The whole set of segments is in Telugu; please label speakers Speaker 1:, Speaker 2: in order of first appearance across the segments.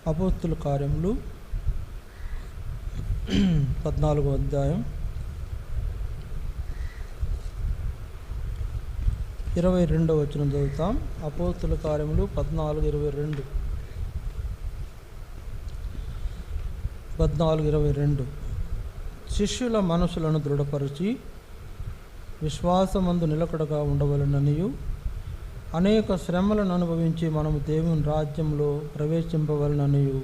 Speaker 1: అపోస్తుల కార్యములు 14వ అధ్యాయం 22వ వచనం చదువుతాం. అపోస్తుల కార్యములు 14:22 శిష్యుల మనసులను దృఢపరిచి విశ్వాసమందు నిలకడగా ఉండవలననియు అనేక శ్రమలను అనుభవించి మనము దేవుని రాజ్యంలో ప్రవేశింపవలననియు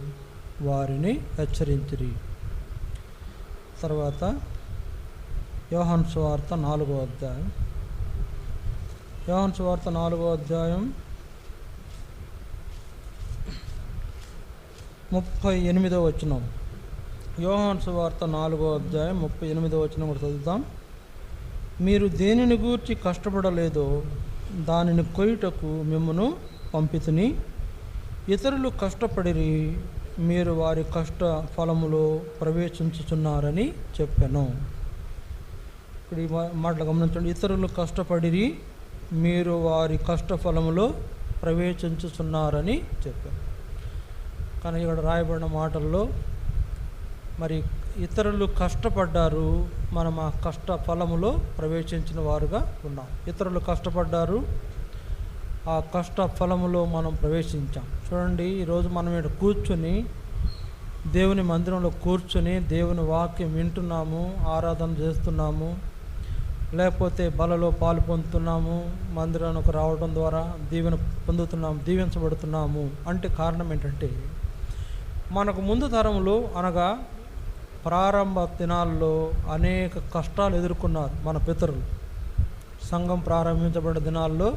Speaker 1: వారిని హెచ్చరించిరి. తర్వాత యోహాను సువార్త 4వ అధ్యాయం 38వ వచనం. యోహాను సువార్త 4వ అధ్యాయం 38వ వచనం కూడా చదువుతాం. మీరు దేనిని గూర్చి కష్టపడలేదో దానిని కొయ్యుటకు మిమ్మును పంపితిని. ఇతరులు కష్టపడిరి, మీరు వారి కష్ట ఫలములో ప్రవేశించుచున్నారని చెప్పాను. ఇప్పుడు ఈ మాటలు గమనించండి. ఇతరులు కష్టపడిరి, మీరు వారి కష్ట ఫలములో ప్రవేశించుచున్నారని చెప్పాను. కానీ ఇక్కడ రాయబడిన మాటల్లో మరి ఇతరులు కష్టపడ్డారు, మనం ఆ కష్ట ఫలములో ప్రవేశించిన వారుగా ఉన్నాం. ఇతరులు కష్టపడ్డారు, ఆ కష్ట ఫలములో మనం ప్రవేశించాం. చూడండి, ఈరోజు మనం ఇక్కడ కూర్చొని దేవుని మందిరంలో కూర్చొని దేవుని వాక్యం వింటున్నాము, ఆరాధన చేస్తున్నాము, లేకపోతే బలలో పాలు పొందుతున్నాము, మందిరానికి రావడం ద్వారా దీవెన పొందుతున్నాము, దీవించబడుతున్నాము అంటే కారణం ఏంటంటే మనకు ముందు తరంలో అనగా ప్రారంభ దినాల్లో అనేక కష్టాలు ఎదుర్కొన్నారు మన పితరులు. సంఘం ప్రారంభించబడిన దినాల్లో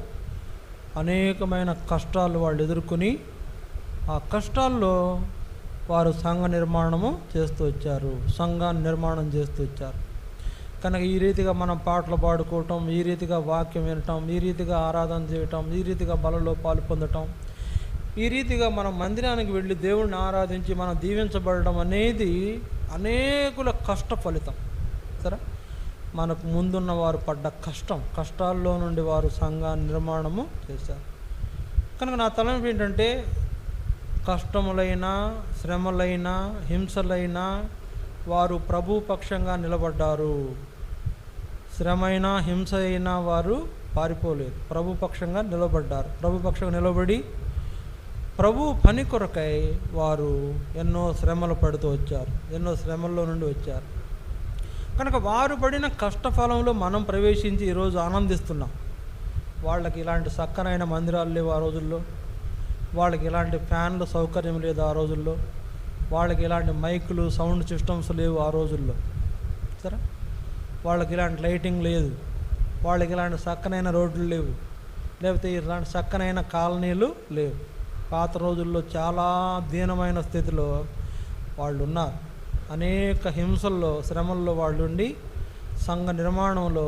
Speaker 1: అనేకమైన కష్టాలు వాళ్ళు ఎదుర్కొని ఆ కష్టాల్లో వారు సంఘ నిర్మాణము చేస్తూ వచ్చారు, సంఘాన్ని నిర్మాణం చేస్తూ వచ్చారు. కనుక ఈ రీతిగా మనం పాటలు పాడుకోవటం, ఈ రీతిగా వాక్యం వినటం, ఈ రీతిగా ఆరాధన చేయటం, ఈ రీతిగా బలలో పాలు పొందటం, ఈ రీతిగా మనం మందిరానికి వెళ్ళి దేవుణ్ణి ఆరాధించి మనం దీవించబడడం అనేది అనేకుల కష్ట ఫలితం. సరే, మనకు ముందున్న వారు పడ్డ కష్టాల్లో నుండి వారు సంఘాన్ని నిర్మాణము చేశారు. కనుక నా తలంపు ఏంటంటే కష్టములైనా, శ్రమలైనా, హింసలైనా వారు ప్రభు పక్షంగా నిలబడ్డారు. శ్రమైనా, హింస అయినా వారు పారిపోలేదు, ప్రభు పక్షంగా నిలబడ్డారు. ప్రభు పక్షంగా నిలబడి ప్రభు పని కొరకై వారు ఎన్నో శ్రమలు పడుతూ వచ్చారు, ఎన్నో శ్రమల్లో నుండి వచ్చారు. కనుక వారు పడిన కష్టఫలంలో మనం ప్రవేశించి ఈరోజు ఆనందిస్తున్నాం. వాళ్ళకి ఇలాంటి చక్కనైన మందిరాలు లేవు ఆ రోజుల్లో, వాళ్ళకి ఇలాంటి ఫ్యాన్లు సౌకర్యం లేదు ఆ రోజుల్లో, వాళ్ళకి ఇలాంటి మైకులు, సౌండ్ సిస్టమ్స్ లేవు ఆ రోజుల్లో. సరే, వాళ్ళకి ఇలాంటి లైటింగ్ లేదు, వాళ్ళకి ఇలాంటి చక్కనైన రోడ్లు లేవు, లేకపోతే ఇలాంటి చక్కనైన కాలనీలు లేవు. పాత రోజుల్లో చాలా దీనమైన స్థితిలో వాళ్ళు ఉన్నారు. అనేక హింసల్లో, శ్రమల్లో వాళ్ళు ఉండి సంఘ నిర్మాణంలో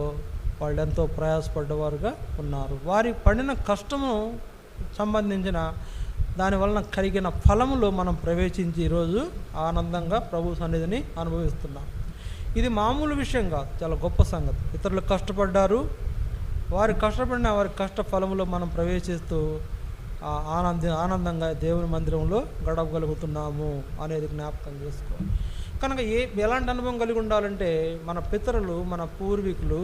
Speaker 1: వాళ్ళు ఎంతో ప్రయాసపడ్డవారుగా ఉన్నారు. వారి పడిన కష్టము సంబంధించిన దానివలన కలిగిన ఫలములో మనం ప్రవేశించి ఈరోజు ఆనందంగా ప్రభు సన్నిధిని అనుభవిస్తున్నాం. ఇది మామూలు విషయం కాదు, చాలా గొప్ప సంగతి. ఇతరులు కష్టపడ్డారు, వారి కష్టపడిన వారి కష్ట ఫలములో మనం ప్రవేశిస్తూ ఆనందంగా దేవుని మందిరంలో గడపగలుగుతున్నాము అనేది జ్ఞాపకం చేసుకోవాలి. కనుక ఎలాంటి అనుభవం కలిగి ఉండాలంటే మన పితరులు, మన పూర్వీకులు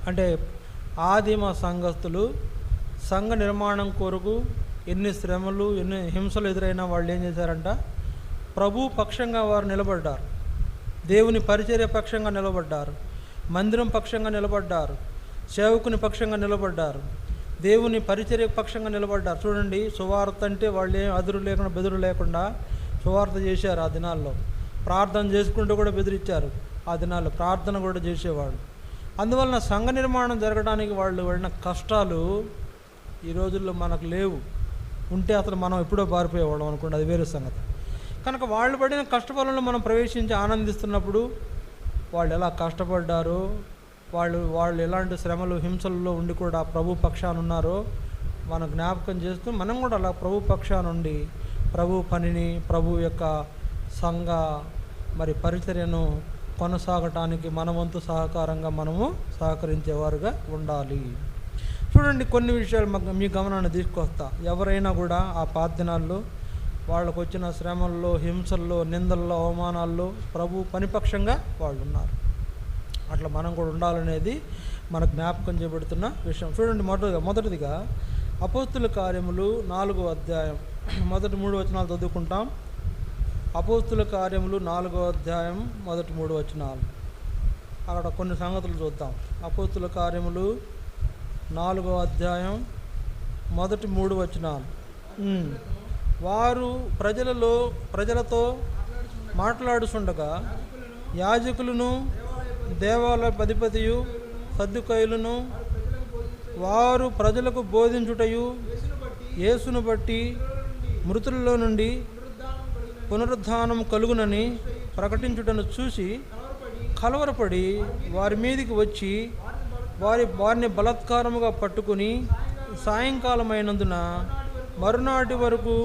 Speaker 1: అంటే ఆదిమ సంఘస్థులు సంఘ నిర్మాణం కొరకు ఎన్ని శ్రమలు, ఎన్ని హింసలు ఎదురైనా వాళ్ళు ఏం చేశారంట, ప్రభు పక్షంగా వారు నిలబడ్డారు, దేవుని పరిచర్య పక్షంగా నిలబడ్డారు, మందిరం పక్షంగా నిలబడ్డారు, సేవకుని పక్షంగా నిలబడ్డారు, దేవుని పరిచర్య పక్షంగా నిలబడ్డారు. చూడండి, సువార్త అంటే వాళ్ళు ఏం అదురు లేకుండా బెదురు లేకుండా సువార్త చేశారు. ఆ దినాల్లో ప్రార్థన చేసుకుంటూ కూడా బెదిరించారు. ఆ దినాల్లో ప్రార్థన కూడా చేసేవాళ్ళు. అందువలన సంఘ నిర్మాణం జరగడానికి వాళ్ళు పడిన కష్టాలు ఈ రోజుల్లో మనకు లేవు. ఉంటే అతను మనం ఎప్పుడో పారిపోయేవాళ్ళం అనుకోండి, అది వేరే సంగతి. కనుక వాళ్ళు పడిన కష్టఫలంలో మనం ప్రవేశించి ఆనందిస్తున్నప్పుడు వాళ్ళు ఎలా కష్టపడ్డారో, వాళ్ళు ఎలాంటి శ్రమలు, హింసల్లో ఉండి కూడా ప్రభు పక్షాన ఉన్నారో మనం జ్ఞాపకం చేస్తూ మనం కూడా అలా ప్రభు పక్షానుండి ప్రభు పనిని, ప్రభు యొక్క సంఘ మరి పరిచర్యను కొనసాగటానికి మన వంతు సహకారంగా మనము సహకరించేవారుగా ఉండాలి. చూడండి, కొన్ని విషయాలు మీ గమనాన్ని తీసుకొస్తా. ఎవరైనా కూడా ఆ పాత దినాల్లో వాళ్ళకు వచ్చిన శ్రమల్లో, హింసల్లో, నిందల్లో, అవమానాల్లో ప్రభు పనిపక్షంగా వాళ్ళు ఉన్నారు. అట్లా మనం కూడా ఉండాలనేది మన జ్ఞాపకం చేయబడుతున్న విషయం. చూడండి, మొదటిదిగా అపోస్తుల కార్యములు 4వ అధ్యాయం మొదటి 3 వచనాలు చదువుకుంటాం. అపోస్తుల కార్యములు 4వ అధ్యాయం మొదటి 3 వచనాలు. అక్కడ కొన్ని సంగతులు చూద్దాం. అపోస్తుల కార్యములు 4వ అధ్యాయం మొదటి 3 వచనాలు. వారు ప్రజలతో మాట్లాడుచుండగా యాజకులను, దేవాలయ అధిపతియు, సద్దుకయ్యులను వారు ప్రజలకు బోధించుటయు, యేసును బట్టి మృతులలో నుండి పునరుద్ధానం కలుగునని ప్రకటించుటను చూసి కలవరపడి వారి మీదికి వచ్చి వారిని బలాత్కారముగా పట్టుకుని సాయంకాలమైనందున మరునాటి వరకు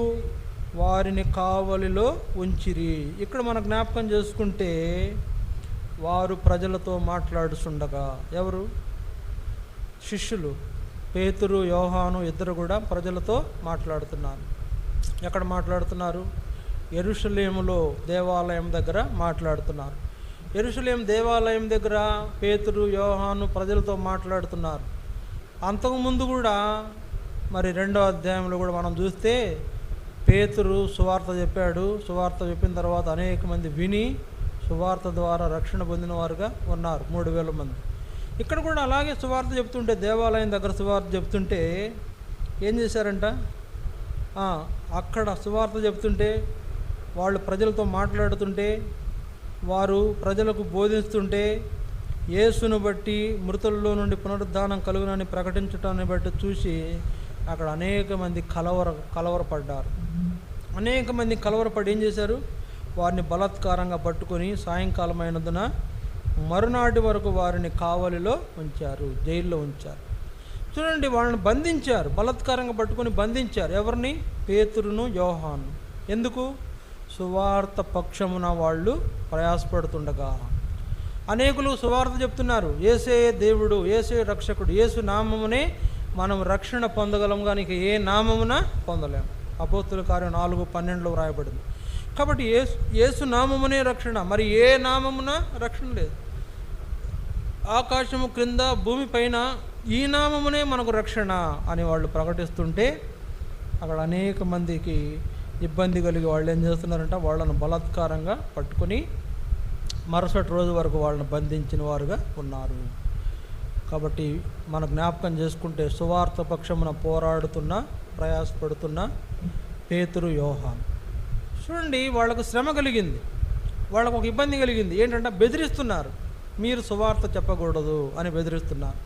Speaker 1: వారిని కావలిలో ఉంచిరి. ఇక్కడ మన జ్ఞాపకం చేసుకుంటే వారు ప్రజలతో మాట్లాడుచుండగా, ఎవరు? శిష్యులు పేతురు, యోహాను ఇద్దరు కూడా ప్రజలతో మాట్లాడుతున్నారు. ఎక్కడ మాట్లాడుతున్నారు? యెరూషలేములో దేవాలయం దగ్గర మాట్లాడుతున్నారు. యెరూషలేం దేవాలయం దగ్గర పేతురు, యోహాను ప్రజలతో మాట్లాడుతున్నారు. అంతకుముందు కూడా మరి 2వ అధ్యాయంలో కూడా మనం చూస్తే పేతురు సువార్త చెప్పాడు. సువార్త చెప్పిన తర్వాత అనేక మంది విని సువార్త ద్వారా రక్షణ పొందిన వారుగా ఉన్నారు, 3000 మంది. ఇక్కడ కూడా అలాగే సువార్త చెప్తుంటే, దేవాలయం దగ్గర సువార్త చెప్తుంటే ఏం చేశారంట? అక్కడ సువార్త చెప్తుంటే, వాళ్ళు ప్రజలతో మాట్లాడుతుంటే, వారు ప్రజలకు బోధిస్తుంటే, యేసును బట్టి మృతుల్లో నుండి పునరుద్ధానం కలుగునని ప్రకటించటాన్ని బట్టి చూసి అక్కడ అనేక మంది కలవరపడ్డారు. అనేక మంది కలవరపడి ఏం చేశారు? వారిని బలాత్కారంగా పట్టుకొని సాయంకాలం అయినందున మరునాటి వరకు వారిని కావలిలో ఉంచారు, జైల్లో ఉంచారు. చూడండి, వాళ్ళని బంధించారు, బలాత్కారంగా పట్టుకొని బంధించారు. ఎవరిని? పేతురును, యోహాను. ఎందుకు? సువార్త పక్షమున వాళ్ళు ప్రయాసపడుతుండగా. అనేకులు సువార్త చెప్తున్నారు, యేసే దేవుడు, యేసే రక్షకుడు, యేసు నామమునే మనం రక్షణ పొందగలం, కానీ ఏ నామమున పొందలేము. అపోస్తుల కార్యం 4:12 వ్రాయబడింది. కాబట్టి యేసు నామమునే రక్షణ, మరి ఏ నామమున రక్షణ లేదు. ఆకాశము క్రింద, భూమి పైన ఈ నామమునే మనకు రక్షణ అని వాళ్ళు ప్రకటిస్తుంటే అక్కడ అనేక మందికి ఇబ్బంది కలిగి వాళ్ళు ఏం చేస్తున్నారంటే వాళ్ళను బలాత్కారంగా పట్టుకొని మరుసటి రోజు వరకు వాళ్ళని బంధించిన వారుగా ఉన్నారు. కాబట్టి మన జ్ఞాపకం చేసుకుంటే సువార్త పక్షమున పోరాడుతున్న, ప్రయాసపడుతున్న పేతురు, యోహాను. చూడండి, వాళ్ళకు శ్రమ కలిగింది, వాళ్ళకు ఒక ఇబ్బంది కలిగింది. ఏంటంటే బెదిరిస్తున్నారు, మీరు సువార్త చెప్పకూడదు అని బెదిరిస్తున్నారు.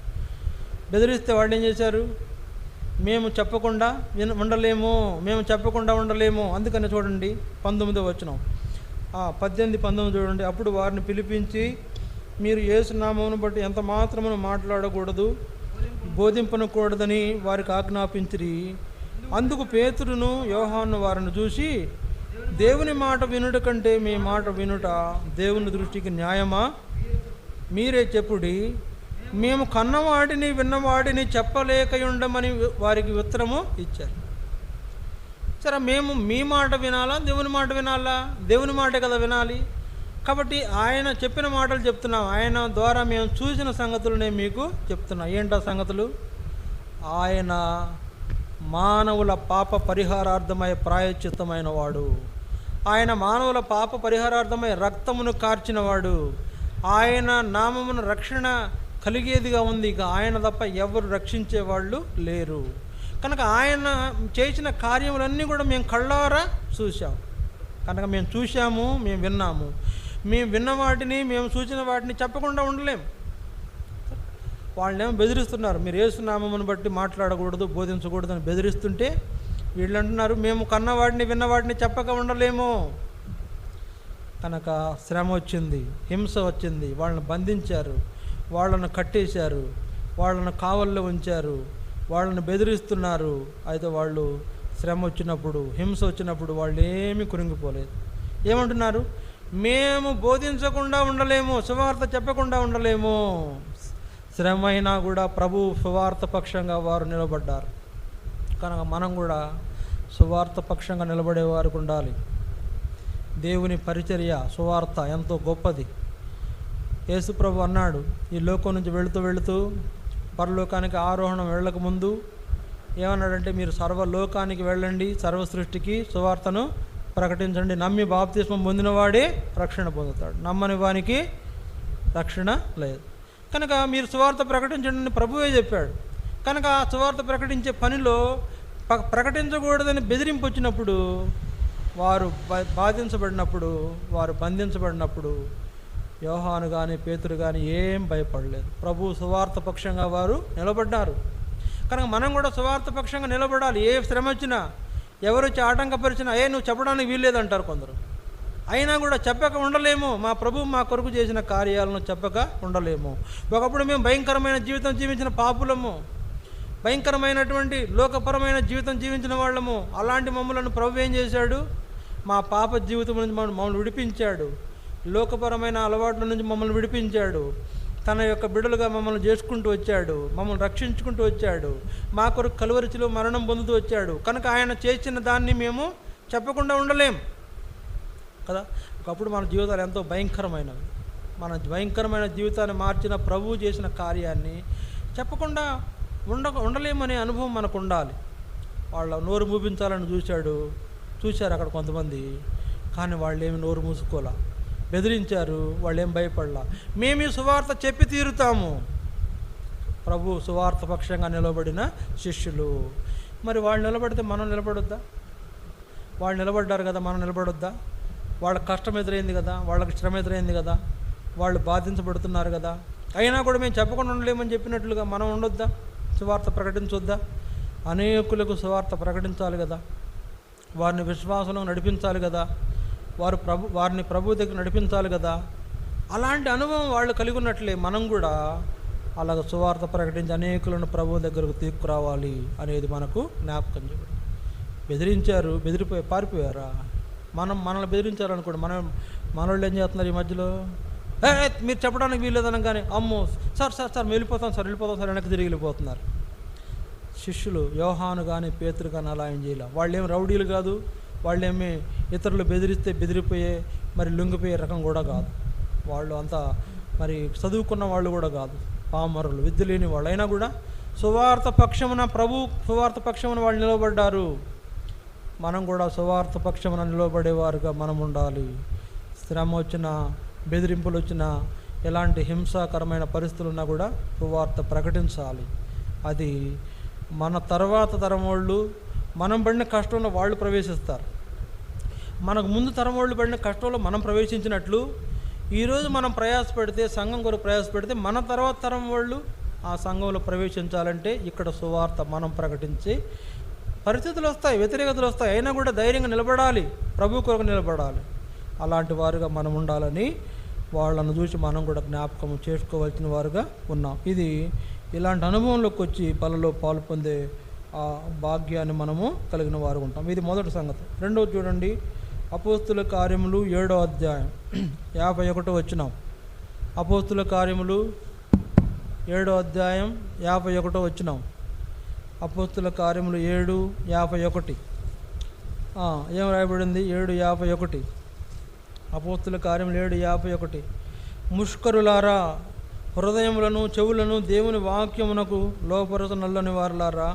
Speaker 1: బెదిరిస్తే వాళ్ళు ఏం చేశారు? మేము చెప్పకుండా ఉండలేము. అందుకని చూడండి 19వ వచనం, 18-19 చూడండి. అప్పుడు వారిని పిలిపించి, మీరు యేసు నామమును బట్టి ఎంత మాత్రమును మాట్లాడకూడదు, బోధింపనకూడదని వారికి ఆజ్ఞాపించిరి. అందుకు పేతురును, యోహాను వారిని చూసి, దేవుని మాట వినుట కంటే మీ మాట వినుట దేవుని దృష్టికి న్యాయమా? మీరే చెప్పుడి. మేము కన్నవాడిని విన్నవాడిని చెప్పలేకయుండమని వారికి ఉత్తరము ఇచ్చారు. సరే, మేము మీ మాట వినాలా, దేవుని మాట వినాలా? దేవుని మాటే కదా వినాలి. కాబట్టి ఆయన చెప్పిన మాటలు చెప్తున్నాం, ఆయన ద్వారా మేము చూసిన సంగతులు నేను మీకు చెప్తున్నా. ఏంటా సంగతులు? ఆయన మానవుల పాప పరిహారార్థమై ప్రాయశ్చిత్తమైన వాడు, ఆయన మానవుల పాప పరిహారార్థమై రక్తమును కార్చినవాడు, ఆయన నామమున రక్షణ కలిగేదిగా ఉంది. ఇక ఆయన తప్ప ఎవరు రక్షించేవాళ్ళు లేరు. కనుక ఆయన చేసిన కార్యములన్నీ కూడా మేము కళ్ళారా చూసాం. కనుక మేము చూసాము, మేము విన్నాము. మేము విన్న వాటిని, మేము చూసిన వాటిని చెప్పకుండా ఉండలేం. వాళ్ళేమో బెదిరిస్తున్నారు, మీరు యేసు నామమును బట్టి మాట్లాడకూడదు, బోధించకూడదు అని బెదిరిస్తుంటే వీళ్ళు అంటున్నారు, మేము కన్నవాడిని విన్నవాడిని చెప్పక ఉండలేము. కనుక శ్రమ వచ్చింది, హింస వచ్చింది, వాళ్ళని బంధించారు, వాళ్ళను కట్టేశారు, వాళ్ళను కావల్లో ఉంచారు, వాళ్ళని బెదిరిస్తున్నారు. అయితే వాళ్ళు శ్రమ వచ్చినప్పుడు, హింస వచ్చినప్పుడు వాళ్ళు ఏమీ కురింగిపోలేదు. ఏమంటున్నారు? మేము బోధించకుండా ఉండలేము, సువార్త చెప్పకుండా ఉండలేము. శ్రమ అయినా కూడా ప్రభు సువార్త పక్షంగా వారు నిలబడ్డారు. కనుక మనం కూడా సువార్త పక్షంగా నిలబడే వారికి ఉండాలి. దేవుని పరిచర్య సువార్త ఎంతో గొప్పది. యేసుప్రభు అన్నాడు, ఈ లోకం నుంచి వెళుతూ పరలోకానికి ఆరోహణం వెళ్ళకముందు ఏమన్నాడంటే, మీరు సర్వలోకానికి వెళ్ళండి, సర్వ సృష్టికి సువార్తను ప్రకటించండి, నమ్మి బాప్తిస్మం పొందినవాడే రక్షణ పొందుతాడు, నమ్మని వానికి రక్షణ లేదు. కనుక మీరు సువార్త ప్రకటించండి అని ప్రభువే చెప్పాడు. కనుక ఆ సువార్త ప్రకటించే పనిలో ప్రకటించకూడదని బెదిరింపు వచ్చినప్పుడు, వారు బాధించబడినప్పుడు, వారు బంధించబడినప్పుడు యోహాను కానీ పేతురు కానీ ఏం భయపడలేదు. ప్రభు సువార్త పక్షంగా వారు నిలబడ్డారు. కనుక మనం కూడా సువార్త పక్షంగా నిలబడాలి. ఏ శ్రమ వచ్చినా, ఎవరు వచ్చి ఆటంకపరిచినా, నువ్వు చెప్పడానికి వీల్లేదంటారు కొందరు. అయినా కూడా చెప్పక ఉండలేము. మా ప్రభు మా కొరకు చేసిన కార్యాలను చెప్పక ఉండలేము. ఒకప్పుడు మేము భయంకరమైన జీవితం జీవించిన పాపులము, భయంకరమైనటువంటి లోకపరమైన జీవితం జీవించిన వాళ్ళము. అలాంటి మమ్మలను ప్రభు ఏం చేశాడు? మా పాప జీవితం నుంచి మమ్మల్ని విడిపించాడు. లోకపరమైన అలవాట్ల నుంచి మమ్మల్ని విడిపించాడు. తన యొక్క బిడ్డలుగా మమ్మల్ని చేసుకుంటూ వచ్చాడు, మమ్మల్ని రక్షించుకుంటూ వచ్చాడు, మా కొరకు కలువరిచిలో మరణం పొందుతూ వచ్చాడు. కనుక ఆయన చేసిన దాన్ని మేము చెప్పకుండా ఉండలేం కదా. ఒకప్పుడు మన జీవితాలు ఎంతో భయంకరమైనవి. మన భయంకరమైన జీవితాన్ని మార్చిన ప్రభువు చేసిన కార్యాన్ని చెప్పకుండా ఉండలేమనే అనుభవం మనకు ఉండాలి. వాళ్ళ నోరు మూపించాలని చూశారు అక్కడ కొంతమంది, కానీ వాళ్ళు ఏమి నోరు మూసుకోలే, బెదిరించారు. వాళ్ళు ఏం భయపడలా. మేము ఈ సువార్త చెప్పి తీరుతాము. ప్రభు సువార్త పక్షంగా నిలబడిన శిష్యులు. మరి వాళ్ళు నిలబడితే మనం నిలబడొద్దా? వాళ్ళు నిలబడ్డారు కదా, మనం నిలబడొద్దా? వాళ్ళకి కష్టం ఎదురైంది కదా, వాళ్ళకి శ్రమ ఎదురైంది కదా, వాళ్ళు బాధించబడుతున్నారు కదా, అయినా కూడా మేము చెప్పకుండా ఉండలేమని చెప్పినట్లుగా మనం ఉండొద్దా? సువార్త ప్రకటించొద్దా? అనేకులకు సువార్త ప్రకటించాలి కదా, వారిని విశ్వాసంలో నడిపించాలి కదా, వారిని ప్రభు దగ్గర నడిపించాలి కదా. అలాంటి అనుభవం వాళ్ళు కలిగి ఉన్నట్లే మనం కూడా అలాగ సువార్త ప్రకటించి అనేకులను ప్రభు దగ్గరకు తీసుకురావాలి అనేది మనకు జ్ఞాపకం చేయడం. బెదిరించారు, పారిపోయారా? మనల్ని బెదిరించారనుకోండి, మనోళ్ళు ఏం చేస్తున్నారు ఈ మధ్యలో? మీరు చెప్పడానికి వీల్లేదనగానే అమ్మో సార్ వెళ్ళిపోతాం సార్ వెనక్కి తిరిగి వెళ్ళిపోతున్నారు. శిష్యులు యోహాను కానీ పేతురు కానీ అలా ఏం చేయాలి. వాళ్ళేం రౌడీలు కాదు, వాళ్ళేమి ఇతరులు బెదిరిస్తే బెదిరిపోయే మరి లొంగిపోయే రకం కూడా కాదు. వాళ్ళు అంతా మరి చదువుకున్న వాళ్ళు కూడా కాదు, పామరులు, విద్య లేని వాళ్ళు. అయినా కూడా సువార్త పక్షమున సువార్త పక్షమున వాళ్ళు నిలబడ్డారు. మనం కూడా సువార్త పక్షమున నిలబడేవారుగా మనం ఉండాలి. శ్రమ వచ్చినా, బెదిరింపులు వచ్చినా, ఎలాంటి హింసాకరమైన పరిస్థితులు ఉన్నా కూడా సువార్త ప్రకటించాలి. అది మన తర్వాత తరం వాళ్ళు, మనం పడిన కష్టంలో వాళ్ళు ప్రవేశిస్తారు. మనకు ముందు తరం వాళ్ళు పడిన కష్టంలో మనం ప్రవేశించినట్లు ఈరోజు మనం ప్రయాసపడితే, సంఘం కొరకు ప్రయాసపడితే, మన తర్వాత తరం వాళ్ళు ఆ సంఘంలో ప్రవేశించాలంటే ఇక్కడ సువార్త మనం ప్రకటించి పరిస్థితులు వస్తాయి, వ్యతిరేకతలు వస్తాయి, అయినా కూడా ధైర్యంగా నిలబడాలి, ప్రభు కొరకు నిలబడాలి. అలాంటి వారుగా మనం ఉండాలని వాళ్ళను చూసి మనం కూడా జ్ఞాపకం చేసుకోవాల్సిన వారుగా ఉన్నాం. ఇలాంటి అనుభవంలోకి వచ్చి పనులలో పాలు పొందే ఆ భాగ్యాన్ని మనము కలిగిన వారు ఉంటాం. ఇది మొదటి సంగతి. రెండవది చూడండి, అపోస్తుల కార్యములు 7వ అధ్యాయం 51వ వచనం. అపోస్తుల కార్యములు 7వ అధ్యాయం 51వ వచనం. అపోస్తుల కార్యములు 7:51 ఏం రాయబడింది? 7:51. అపోస్తుల కార్యములు 7:51. ముష్కరులారా, హృదయములను చెవులను దేవుని వాక్యమునకు లోపరచనల్లని వారులారా,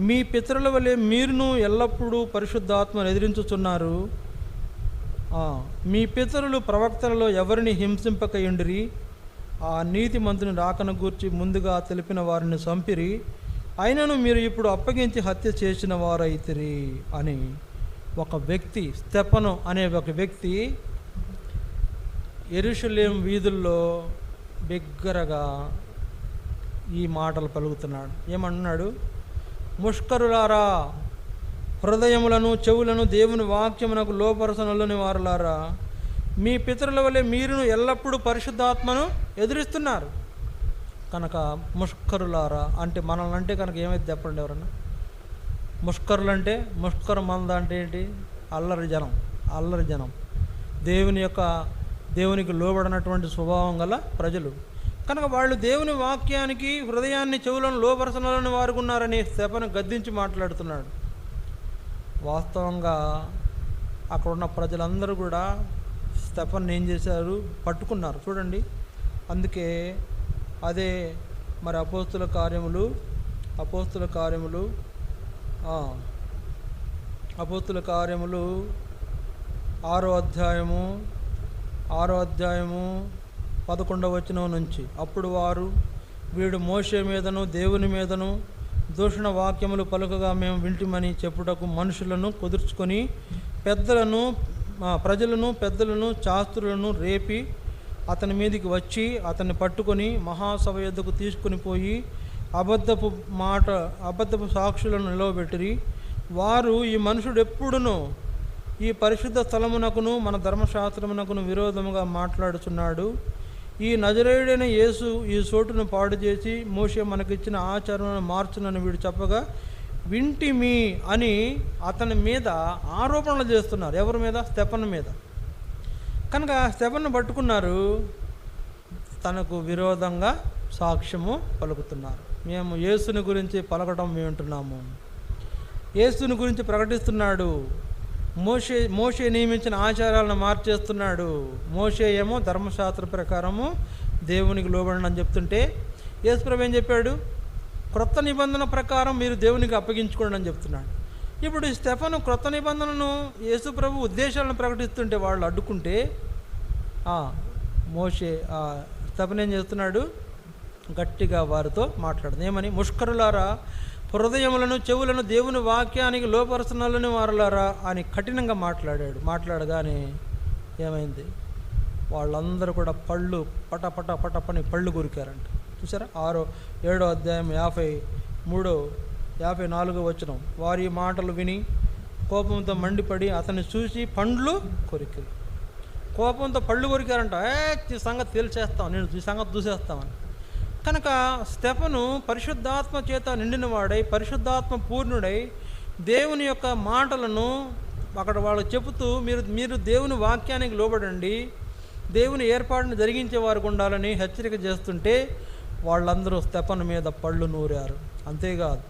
Speaker 1: మీ పితరుల వలె మీరును ఎల్లప్పుడూ పరిశుద్ధాత్మను ఎదిరించుచున్నారు. మీ పితరులు ప్రవక్తలలో ఎవరిని హింసింపకయుండిరి, ఆ నీతిమంతుని రాకను గూర్చి ముందుగా తెలిపిన వారిని చంపిరి, అయినను మీరు ఇప్పుడు అప్పగించి హత్య చేసిన వారైతిరి అని ఒక వ్యక్తి, స్తెఫను అనే ఒక వ్యక్తి యెరూషలేము వీధుల్లో బిగ్గరగా ఈ మాటలు పలుకుతున్నాడు. ఏమంటున్నాడు? ముష్కరులారా, హృదయములను చెవులను దేవుని వాక్యమునకు లోపరచనల్లని వారులారా, మీ పితరుల వలె మీరును ఎల్లప్పుడూ పరిశుద్ధాత్మను ఎదురిస్తున్నారు. కనుక ముష్కరులారా అంటే మనల్ని అంటే కనుక ఏమైతే చెప్పండి ఎవరన్నా? ముష్కరులు అంటే, ముష్కర మంద అంటే ఏంటి? అల్లరి జనం, దేవునికి లోబడినటువంటి స్వభావం గల ప్రజలు. కనుక వాళ్ళు దేవుని వాక్యానికి హృదయాన్ని చెవులను లోపరచనలని వారు ఉన్నారని స్తెఫను గద్దించి మాట్లాడుతున్నాడు. వాస్తవంగా అక్కడ ఉన్న ప్రజలందరూ కూడా స్టెఫన్ ఏం చేశారు, పట్టుకున్నారు చూడండి. అందుకే అదే మరి అపోస్తుల కార్యములు 6వ అధ్యాయము 11వ వచనం నుంచి, అప్పుడు వారు వీడు మోషే మీదను దేవుని మీదను దూషణ వాక్యములు పలుకగా మేము వింటిమని చెప్పుటకు మనుషులను కుదుర్చుకొని ప్రజలను పెద్దలను శాస్త్రులను రేపి అతని మీదికి వచ్చి అతన్ని పట్టుకొని మహాసభ యొద్దకు తీసుకుని పోయి అబద్ధపు సాక్షులను నిలవబెట్టిరి. వారు ఈ మనుషుడు ఎప్పుడునూ ఈ పరిశుద్ధ స్థలమునకును మన ధర్మశాస్త్రమునకును విరోధముగా మాట్లాడుచున్నాడు. ఈ నజరేయుడైన యేసు ఈ చోటును పాడు చేసి మోషే మనకిచ్చిన ఆచరణను మార్చునని వీడు చెప్పగా వింటిమి అని అతని మీద ఆరోపణలు చేస్తున్నారు. ఎవరి మీద? స్టెఫను మీద. కనుక స్టెఫన్ను పట్టుకున్నారు, తనకు విరోధంగా సాక్ష్యము పలుకుతున్నారు. మేము యేసుని గురించి పలకటం వింటున్నాము, యేసుని గురించి ప్రకటిస్తున్నాడు. మోషే నియమించిన ఆచారాలను మార్చేస్తున్నాడు. మోషే ఏమో ధర్మశాస్త్ర ప్రకారము దేవునికి లోబడండి అని చెప్తుంటే యేసుప్రభు ఏం చెప్పాడు? క్రొత్త నిబంధన ప్రకారం మీరు దేవునికి అప్పగించుకోండి అని చెప్తున్నాడు. ఇప్పుడు స్టెఫను క్రొత్త నిబంధనను యేసుప్రభు ఉద్దేశాలను ప్రకటిస్తుంటే వాళ్ళు అడ్డుకుంటే స్టెఫన్ ఏం చేస్తున్నాడు? గట్టిగా వారితో మాట్లాడుతుంది. ఏమని? ముష్కరులారా, హృదయములను చెవులను దేవుని వాక్యానికి లోపరుస్తున్నలని వారులారా అని కఠినంగా మాట్లాడగానే ఏమైంది? వాళ్ళందరూ కూడా పళ్ళు పటపని పళ్ళు కొరికారంట. చూసారా? 7వ అధ్యాయం 54వ వచనం. వారి మాటలు విని కోపంతో మండిపడి అతన్ని చూసి పండ్లు కొరికారు. కోపంతో పళ్ళు కొరికారంట. ఈ సంగతి తేల్చేస్తాం, నేను ఈ సంగతి చూసేస్తామని. కనుక స్టెఫను పరిశుద్ధాత్మ చేత నిండినవాడై పరిశుద్ధాత్మ పూర్ణుడై దేవుని యొక్క మాటలను అక్కడ వాళ్ళు చెబుతూ మీరు దేవుని వాక్యానికి లోబడండి, దేవుని ఏర్పాటును జరిగించే వారికి ఉండాలని హెచ్చరిక చేస్తుంటే వాళ్ళందరూ స్టెఫను మీద పళ్ళు నూరారు. అంతేకాదు,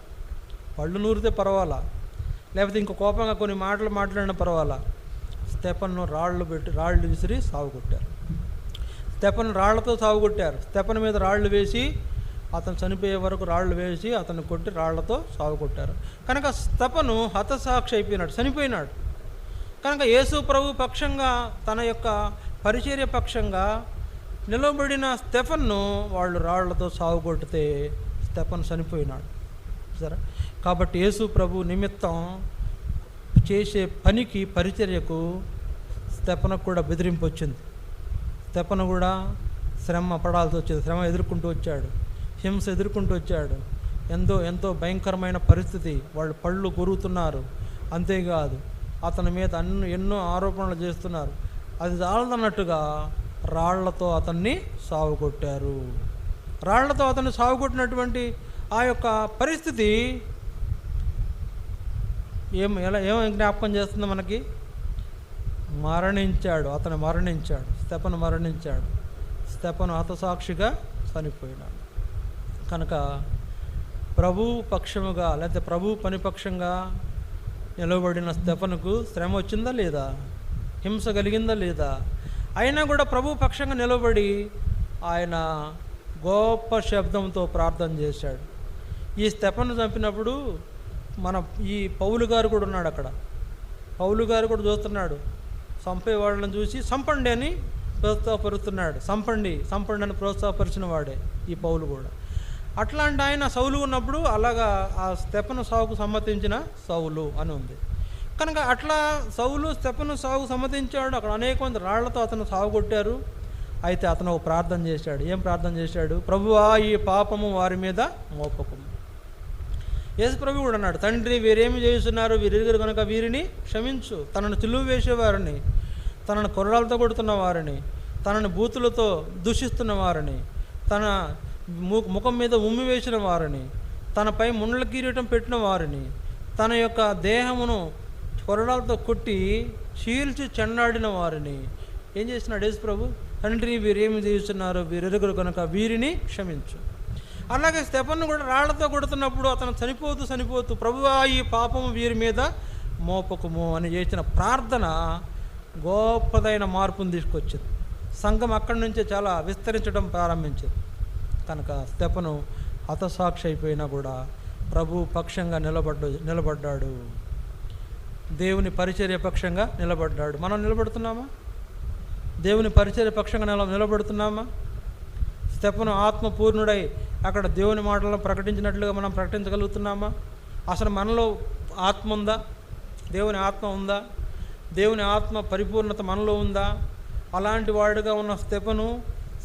Speaker 1: పళ్ళు నూరితే పర్వాలా, లేకపోతే ఇంకో కోపంగా కొన్ని మాటలు మాట్లాడిన పర్వాలా, స్టెఫన్ను రాళ్ళు విసిరి సాగుకొట్టారు. స్టెఫన్ రాళ్లతో సాగుకొట్టారు. స్టెఫన్ మీద రాళ్ళు వేసి అతను చనిపోయే వరకు రాళ్ళు వేసి అతను కొట్టి రాళ్లతో సాగుకొట్టారు. కనుక స్టెఫను హతసాక్షి అయిపోయినాడు, చనిపోయినాడు. కనుక యేసు ప్రభు పక్షంగా, తన యొక్క పరిచర్య పక్షంగా నిలబడిన స్టెఫన్ను వాళ్ళు రాళ్లతో సాగుకొట్టితే స్టెఫన్ చనిపోయినాడు. సరే, కాబట్టి యేసు ప్రభు నిమిత్తం చేసే పనికి, పరిచర్యకు స్టెఫన్కు కూడా బెదిరింపు వచ్చింది. స్టెఫను కూడా శ్రమ పడాల్సి వచ్చింది. శ్రమ ఎదుర్కొంటూ వచ్చాడు, హింస ఎదుర్కొంటూ వచ్చాడు. ఎంతో భయంకరమైన పరిస్థితి. వాళ్ళు పళ్ళు కొరుకుతున్నారు. అంతేకాదు, అతని మీద ఎన్నో ఆరోపణలు చేస్తున్నారు. అది చాలదన్నట్టుగా రాళ్లతో అతన్ని సాగుకొట్టారు. రాళ్లతో అతన్ని సాగుకొట్టినటువంటి ఆ యొక్క పరిస్థితి ఏమో జ్ఞాపకం చేస్తుంది మనకి? అతను మరణించాడు. స్టెఫను మరణించాడు. స్టెఫను హతసాక్షిగా చనిపోయినాడు. కనుక ప్రభు పక్షముగా, లేకపోతే ప్రభు పనిపక్షంగా నిలబడిన స్టెఫనుకు శ్రమ వచ్చిందా లేదా? హింస కలిగిందా లేదా? అయినా కూడా ప్రభు పక్షంగా నిలబడి ఆయన గొప్ప శబ్దంతో ప్రార్థన చేశాడు. ఈ స్టెఫను చంపినప్పుడు ఈ పౌలు గారు కూడా ఉన్నాడు అక్కడ. పౌలు గారు కూడా చూస్తున్నాడు. చంపే వాళ్ళని చూసి చంపండి అని ప్రోత్సాహపరుస్తున్నాడు. చంపండి అని ప్రోత్సాహపరిచిన వాడే ఈ పౌలు కూడా. అట్లాంటి ఆయన సౌలు ఉన్నప్పుడు అలాగా ఆ స్టెఫను సాగుకు సమ్మతించిన సౌలు అని ఉంది. కనుక అట్లా సౌలు స్టెఫను సాగు సమ్మతించాడు. అక్కడ అనేక మంది రాళ్లతో అతను సాగు కొట్టారు. అయితే అతను ఒక ప్రార్థన చేశాడు. ఏం ప్రార్థన చేశాడు? ప్రభువా, ఈ పాపము వారి మీద మోపకము. యేసు ప్రభు కూడా అన్నాడు, తండ్రి వీరేమి చేస్తున్నారు, వీరెరుగురు కనుక వీరిని క్షమించు. తనను సిలువ వేసేవారిని, తనను కొరడాలతో కొడుతున్న వారిని, తనను బూతులతో దూషిస్తున్న వారిని, తన ముఖం మీద ఉమ్మి వేసిన వారిని, తనపై ముండ్ల కిరీటం పెట్టిన వారిని, తన యొక్క దేహమును కొరడాలతో కొట్టి చీల్చి చెండాడిన వారిని ఏం చేస్తున్నాడు యేసు ప్రభు? తండ్రి వీరేమి చేస్తున్నారు, వీరెరుగురు కనుక వీరిని క్షమించు. అలాగే స్టెఫన్ను కూడా రాళ్లతో కొడుతున్నప్పుడు అతను చనిపోతూ ప్రభువా, ఈ పాపము వీరి మీద మోపకుము అని చేసిన ప్రార్థన గొప్పదైన మార్పును తీసుకొచ్చింది. సంఘం అక్కడి నుంచే చాలా విస్తరించడం ప్రారంభించింది. కనుక స్టెఫను హతసాక్షి అయిపోయినా కూడా ప్రభు పక్షంగా నిలబడ్డాడు. దేవుని పరిచర్య పక్షంగా నిలబడ్డాడు. మనం నిలబడుతున్నామా? దేవుని పరిచర్య పక్షంగా నిలబడుతున్నామా? స్టెఫను ఆత్మపూర్ణుడై అక్కడ దేవుని మాటలను ప్రకటించినట్లుగా మనం ప్రకటించగలుగుతున్నామా? అసలు మనలో ఆత్మ ఉందా? దేవుని ఆత్మ ఉందా? దేవుని ఆత్మ పరిపూర్ణత మనలో ఉందా? అలాంటి వాడుగా ఉన్న స్టెఫను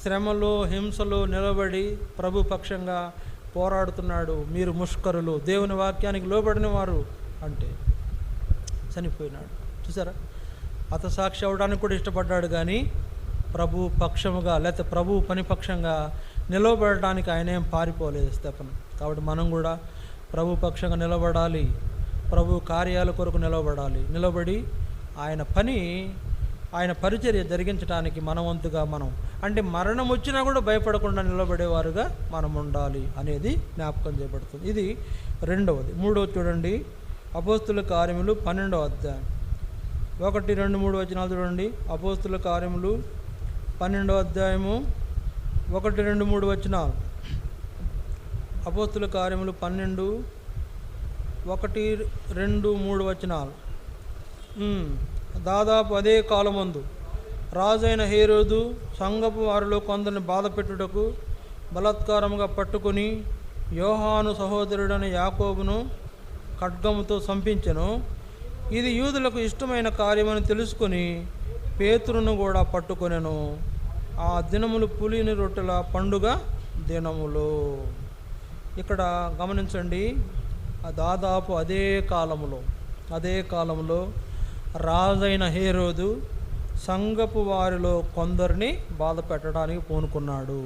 Speaker 1: శ్రమలు హింసలు నిలబడి ప్రభు పక్షంగా పోరాడుతున్నాడు. మీరు ముష్కరులు, దేవుని వాక్యానికి లోబడిన వారు అంటే చనిపోయినాడు. చూసారా? హతసాక్షి అవడానికి కూడా ఇష్టపడ్డాడు, కానీ ప్రభు పక్షముగా లేకపోతే ప్రభు పనిపక్షంగా నిలబడడానికి ఆయన ఏం పారిపోలేదు స్టెఫను. కాబట్టి మనం కూడా ప్రభు పక్షంగా నిలబడాలి, ప్రభు కార్యాల కొరకు నిలబడి ఆయన పరిచర్య జరిగించడానికి మన వంతుగా మనం అంటే మరణం వచ్చినా కూడా భయపడకుండా నిలబడేవారుగా మనం ఉండాలి అనేది జ్ఞాపకం చేయబడుతుంది. ఇది రెండవది. మూడవది చూడండి, అపోస్తుల కార్యములు 12వ అధ్యాయం 1, 2, 3 వచనాలు చూడండి. అపోస్తుల కార్యములు 12వ అధ్యాయము 1, 2, 3 వచనాలు. అపోస్తుల కార్యములు 12, 1, 2, 3 వచనాలు. దాదాపు అదే కాలమందు రాజైన హేరోదు సంఘపు వారిలో కొందరిని బాధ పెట్టుటకు బలాత్కారముగా పట్టుకొని యోహాను సహోదరుడైన యాకోబును ఖడ్గముతో చంపించెను. ఇది యూదులకు ఇష్టమైన కార్యమని తెలుసుకొని పేతురును కూడా పట్టుకొనెను. ఆ దినములు పులిని రొట్టెల పండుగ దినములు. ఇక్కడ గమనించండి, దాదాపు అదే కాలంలో రాజైన హేరోదు సంఘపు వారిలో కొందరిని బాధ పెట్టడానికి పూనుకున్నాడు,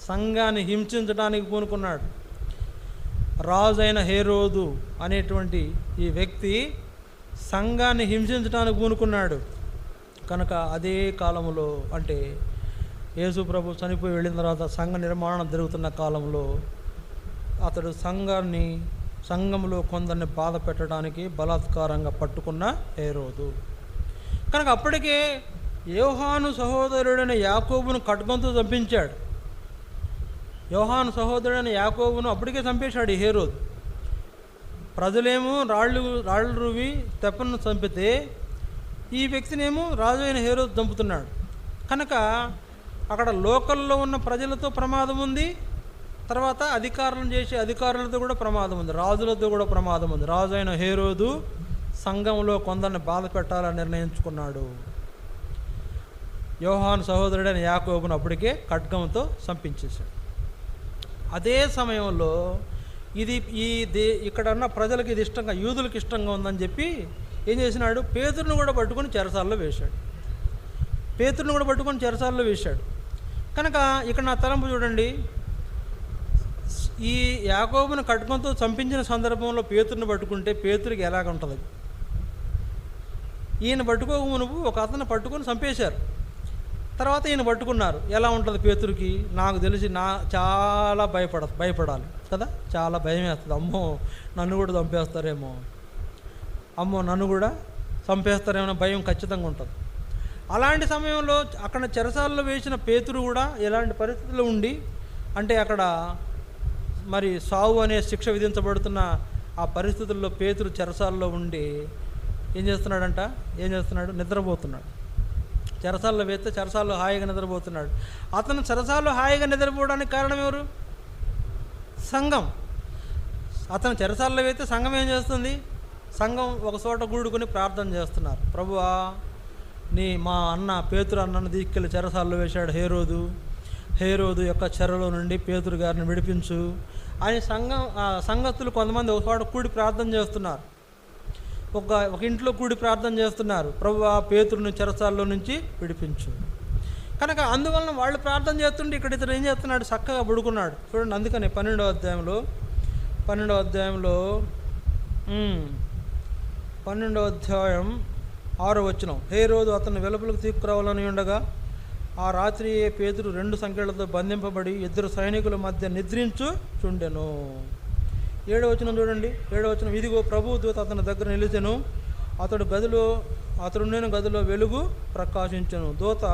Speaker 1: సంఘాన్ని హింసించడానికి పూనుకున్నాడు. రాజైన హేరోదు అనేటువంటి ఈ వ్యక్తి సంఘాన్ని హింసించడానికి పూనుకున్నాడు. కనుక అదే కాలంలో అంటే యేసు ప్రభు చనిపోయి వెళ్ళిన తర్వాత సంఘ నిర్మాణం జరుగుతున్న కాలంలో అతడు సంఘంలో కొందరిని బాధ పెట్టడానికి బలాత్కారంగా పట్టుకున్న హేరోదు. కనుక అప్పటికే యోహాను సహోదరుడైన యాకోబును ఖడ్గంతో చంపించాడు. యోహాను సహోదరుడైన యాకోబును అప్పటికే చంపేశాడు ఈ హేరోదు. ప్రజలేమో రాళ్ళు రువి స్టెఫనును చంపితే ఈ వ్యక్తినేమో రాజు అయిన హేరోదు చంపుతున్నాడు. కనుక అక్కడ లోకల్లో ఉన్న ప్రజలతో ప్రమాదం ఉంది, తర్వాత అధికారులను చేసే అధికారులతో కూడా ప్రమాదం ఉంది, రాజులతో కూడా ప్రమాదం ఉంది. రాజు అయిన హేరోదు సంఘంలో కొందరిని బాధ పెట్టాలని నిర్ణయించుకున్నాడు. యోహాను సహోదరుడైన యాకోబును అప్పటికే ఖడ్గంతో చంపించేశాడు. అదే సమయంలో ఇక్కడ ఉన్న ప్రజలకు ఇది ఇష్టంగా, యూదులకు ఇష్టంగా ఉందని చెప్పి ఏం చేసినాడు, పేతురును కూడా పట్టుకొని చెరసాల్లో వేశాడు. కనుక ఇక్కడ నా తలంపు చూడండి, ఈ యాకోబును ఖడ్గంతో చంపించిన సందర్భంలో పేతురుని పట్టుకుంటే పేతురికి ఎలాగ ఉంటుంది? ఈయన పట్టుకోక మునుపు ఒక అతను పట్టుకొని చంపేశారు, తర్వాత ఈయన పట్టుకున్నారు. ఎలా ఉంటుంది పేతురికి? నాకు తెలిసి చాలా భయపడాలి కదా, చాలా భయం వేస్తుంది. అమ్మో నన్ను కూడా చంపేస్తారేమో భయం ఖచ్చితంగా ఉంటుంది. అలాంటి సమయంలో అక్కడ చెరసాలలో వేసిన పేతురు కూడా ఎలాంటి పరిస్థితుల్లో ఉండి అంటే అక్కడ మరి సావు అనే శిక్ష విధించబడుతున్న ఆ పరిస్థితుల్లో పేతురు చెరసాలలో ఉండి ఏం చేస్తున్నాడు? నిద్రపోతున్నాడు. చెరసాల్లో వేస్తే చెరసాల్లో హాయిగా నిద్రపోతున్నాడు. అతను చెరసాల్లో హాయిగా నిద్రపోవడానికి కారణం ఎవరు? సంఘం. అతను చెరసాల్లో వేస్తే సంఘం ఏం చేస్తుంది? సంఘం ఒక చోట కూడుకొని ప్రార్థన చేస్తున్నారు. ప్రభువా, మా అన్న పేతురు అన్నను తీసుకెళ్ళి చెరసాల్లో వేశాడు హేరోదు యొక్క చెరలో నుండి పేతురు గారిని విడిపించు అని సంఘస్థులు కొంతమంది ఒక చోట కూడి ప్రార్థన చేస్తున్నారు. ఒక ఇంట్లో కూడి ప్రార్థన చేస్తున్నారు, ప్రభువా పేతురుని చెరసాల్లో నుంచి విడిపించు. కనుక అందువలన వాళ్ళు ప్రార్థన చేస్తుంటే ఇక్కడ ఇతను ఏం చేస్తున్నాడు? చక్కగా పడుకున్నాడు. చూడండి, అందుకని 12వ అధ్యాయంలో 12వ అధ్యాయం 6వ వచనం, హేరోదు అతను వెలుపలకు తీసుకురావాలని ఉండగా ఆ రాత్రి పేతురు 2 సంకెళ్లతో బంధింపబడి 2 సైనికుల మధ్య నిద్రించుచుండెను. 7వ వచనం చూడండి, 7వ వచనం, ఇదిగో ప్రభువు దూత అతని దగ్గర నిలిచెను, అతడుండిన గదిలో వెలుగు ప్రకాశించెను. దూత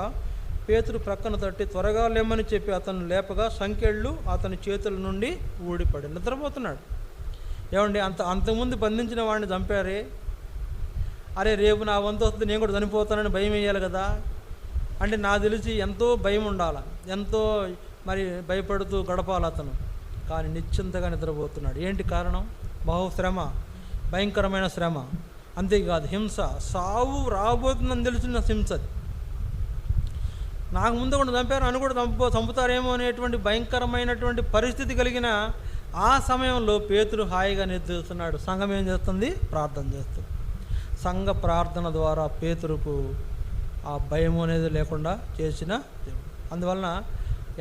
Speaker 1: పేతురు ప్రక్కన తట్టి త్వరగా లేమని చెప్పి అతను లేపగా సంకెళ్ళు అతని చేతుల నుండి ఊడిపడి నిద్రపోతున్నాడు. ఏమండి, అంతకుముందు బంధించిన వాడిని చంపారే, అరే రేపు నా వంతు వస్తుంది నేను కూడా చనిపోతానని భయం వేయాలి కదా. అంటే నాకు తెలిసి ఎంతో భయం ఉండాలి, ఎంతో మరి భయపడుతూ గడపాలి అతను. కానీ నిశ్చింతగా నిద్రపోతున్నాడు. ఏంటి కారణం? బహుశ్రమ, భయంకరమైన శ్రమ. అంతేకాదు హింస, సావు రాబోతుందని తెలిసిన హింస. నాకు ముందు కూడా చంపారు అని కూడా చంపుతారేమో అనేటువంటి భయంకరమైనటువంటి పరిస్థితి కలిగిన ఆ సమయంలో పేతురు హాయిగా నిద్రిస్తున్నాడు. సంఘం ఏం చేస్తుంది? ప్రార్థన చేస్తుంది. సంఘ ప్రార్థన ద్వారా పేతురుకు ఆ భయం అనేది లేకుండా చేసిన దేవుడు. అందువలన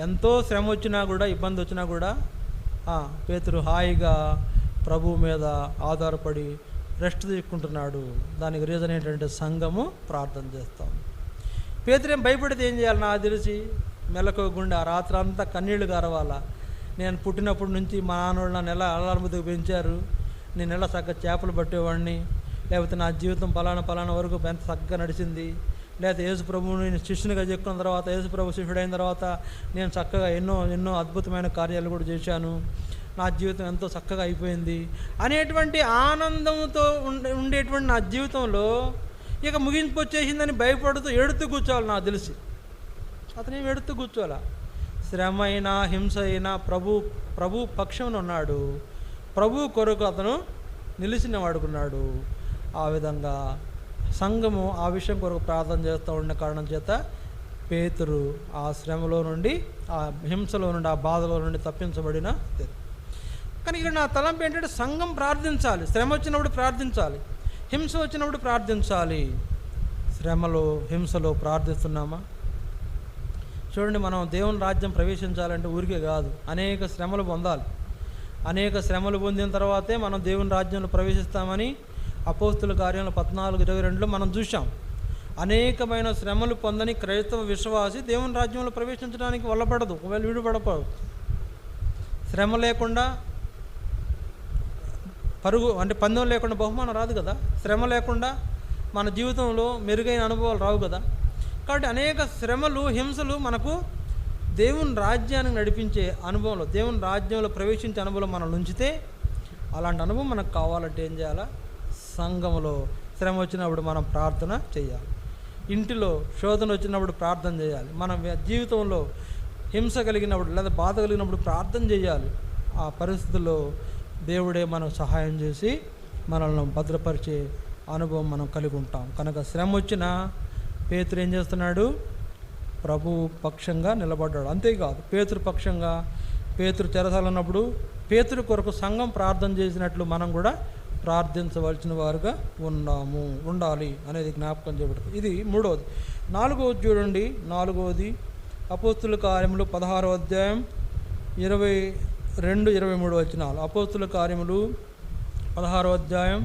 Speaker 1: ఎంతో శ్రమ వచ్చినా కూడా, ఇబ్బంది వచ్చినా కూడా పేతురు హాయిగా ప్రభువు మీద ఆధారపడి రెస్ట్ తీసుకుంటున్నాడు. దానికి రీజన్ ఏంటంటే సంఘము ప్రార్థన చేస్తాం. పేతురు ఏం భయపడితే ఏం చేయాలి? నాకు తెలిసి మెలకువగుండా ఆ రాత్రి అంతా కన్నీళ్లు గారవాలా. నేను పుట్టినప్పటి నుంచి మా నాన్నోళ్ళు నన్ను ఎలా అల్లారముద్దుకు పెంచారు, నేను ఎలా చక్కగా చేపలు పట్టేవాడిని, లేకపోతే నా జీవితం పలానా వరకు ఎంత చక్కగా నడిచింది, లేకపోతే యేసు ప్రభువుని నేను శిష్యునిగా చెప్పుకున్న తర్వాత, యేసు ప్రభు శిష్యుడైన తర్వాత నేను చక్కగా ఎన్నో అద్భుతమైన కార్యాలు కూడా చేశాను, నా జీవితం ఎంతో చక్కగా అయిపోయింది అనేటువంటి ఆనందంతో ఉండేటువంటి నా జీవితంలో ఇక ముగింపు వచ్చేసిందని భయపడుతూ ఎడుతూ కూర్చోవాలి. నాకు తెలిసి అతనేం ఎడుతూ కూర్చోాలా. శ్రమ అయినా హింస అయినా ప్రభు పక్షంలో ఉన్నాడు. ప్రభు కొరకు అతను నిలిచిన వాడుకున్నాడు. ఆ విధంగా సంఘము ఆ విషయం కొరకు ప్రార్థన చేస్తూ ఉన్న కారణం చేత పేతురు ఆ శ్రమలో నుండి, ఆ హింసలో నుండి, ఆ బాధలో నుండి తప్పించబడిన. కానీ ఇక్కడ నా తలంపు ఏంటంటే సంఘం ప్రార్థించాలి. శ్రమ వచ్చినప్పుడు ప్రార్థించాలి, హింస వచ్చినప్పుడు ప్రార్థించాలి. శ్రమలో హింసలో ప్రార్థిస్తున్నామా? చూడండి, మనం దేవుని రాజ్యం ప్రవేశించాలంటే ఊరికే కాదు, అనేక శ్రమలు పొందాలి. అనేక శ్రమలు పొందిన తర్వాతే మనం దేవుని రాజ్యంలో ప్రవేశిస్తామని అపోస్తుల కార్యంలో 14:22 మనం చూసాం. అనేకమైన శ్రమలు పొందని క్రైస్తవ విశ్వాసి దేవుని రాజ్యంలో ప్రవేశించడానికి వల్లపడదు, ఒకవేళ విడిపడపడదు. శ్రమ లేకుండా పరుగు అంటే పందెం లేకుండా బహుమానం రాదు కదా. శ్రమ లేకుండా మన జీవితంలో మెరుగైన అనుభవాలు రావు కదా. కాబట్టి అనేక శ్రమలు, హింసలు మనకు దేవుని రాజ్యానికి నడిపించే అనుభవంలో, దేవుని రాజ్యంలో ప్రవేశించే అనుభవం మనం ఉంచితే, అలాంటి అనుభవం మనకు కావాలంటే ఏం చేయాలా? సంఘంలో శ్రమ వచ్చినప్పుడు మనం ప్రార్థన చేయాలి. ఇంటిలో శోధన వచ్చినప్పుడు ప్రార్థన చేయాలి. మన జీవితంలో హింస కలిగినప్పుడు లేదా బాధ కలిగినప్పుడు ప్రార్థన చేయాలి. ఆ పరిస్థితుల్లో దేవుడే మనకు సహాయం చేసి మనల్ని భద్రపరిచే అనుభవం మనం కలిగి ఉంటాం. కనుక శ్రమ వచ్చినా పేతురు ఏం చేస్తున్నాడు? ప్రభు పక్షంగా నిలబడ్డాడు. అంతేకాదు పేతురు పక్షంగా, పేతురు చెరసాల ఉన్నప్పుడు పేతురు కొరకు సంఘం ప్రార్థన చేసినట్లు మనం కూడా ప్రార్థించవలసిన వారుగా ఉండాలి అనేది జ్ఞాపకం చేయబడుతుంది. ఇది మూడవది. నాలుగవది చూడండి. నాలుగవది అపోస్తుల కార్యములు 16వ అధ్యాయం 22-23 వచనాలు. అపోస్తుల కార్యములు 16వ అధ్యాయం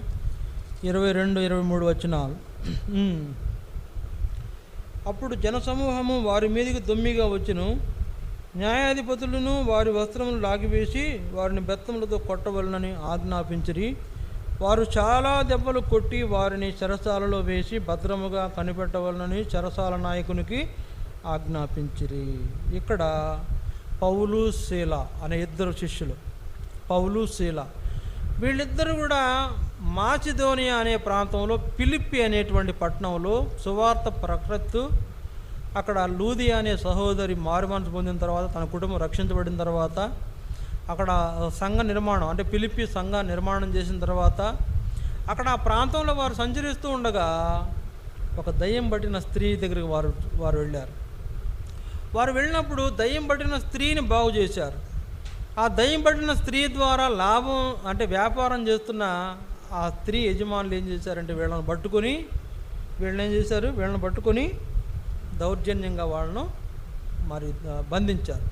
Speaker 1: 22-23 వచనాలు. అప్పుడు జనసమూహము వారి మీదకి దొమ్మిగా వచ్చును. న్యాయాధిపతులను వారి వస్త్రములు లాగివేసి వారిని బెత్తములతో కొట్టవలనని ఆజ్ఞాపించిరి. వారు చాలా దెబ్బలు కొట్టి వారిని చెరసాలలో వేసి భద్రముగా కనిపెట్టవలనని చెరసాల నాయకునికి ఆజ్ఞాపించిరి. ఇక్కడ పౌలు, శీల అనే ఇద్దరు శిష్యులు, పౌలు, శీల, వీళ్ళిద్దరూ కూడా మాసిదోనియా అనే ప్రాంతంలో ఫిలిప్పి అనేటువంటి పట్టణంలో సువార్త ప్రకృత్తు. అక్కడ లూదియా అనే సహోదరి మారుమనసు పొందిన తర్వాత, తన కుటుంబం రక్షించబడిన తర్వాత, అక్కడ సంఘ నిర్మాణం అంటే ఫిలిప్పి సంఘ నిర్మాణం చేసిన తర్వాత అక్కడ ఆ ప్రాంతంలో వారు సంచరిస్తూ ఉండగా ఒక దయ్యం పట్టిన స్త్రీ దగ్గరికి వారు వెళ్ళారు. వారు వెళ్ళినప్పుడు దయ్యం పట్టిన స్త్రీని బాగు చేశారు. ఆ దయ్యం పట్టిన స్త్రీ ద్వారా లాభం అంటే వ్యాపారం చేస్తున్న ఆ స్త్రీ యజమానులు ఏం చేశారంటే వీళ్ళని పట్టుకొని దౌర్జన్యంగా వాళ్ళను మరి బంధించారు.